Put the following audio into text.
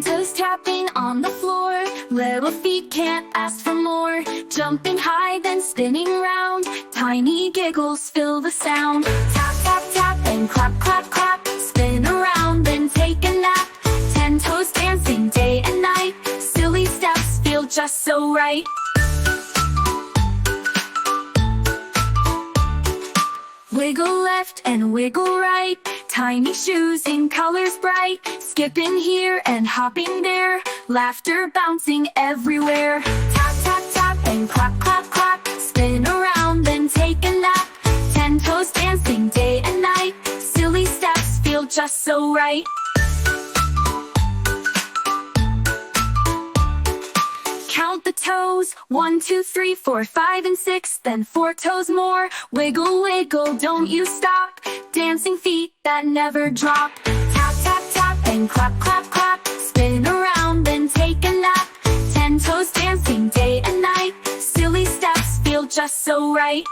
toes tapping on the floor. Little feet can't ask for more. Jumping high, then spinning round. Tiny giggles fill the sound. Tap, tap, tap, and clap, clap, clap. Spin around, then take a nap. 10 toes dancing day and night. Silly steps feel just so right. Wiggle left and wiggle right. Tiny shoes in colors bright. Skipping here and hopping there. Laughter bouncing everywhere. Tap, tap, tap, and clap, clap, clap. Spin around, then take a nap. 10 toes dancing day and night. Silly steps feel just so right. Count the toes, 1, 2, 3, 4, 5, and 6, then 4 toes more. Wiggle, wiggle, don't you stop. Dancing feet that never drop. Tap, tap, tap, and clap, clap, clap. Spin around, then take a nap. 10 toes dancing day and night. Silly steps feel just so right.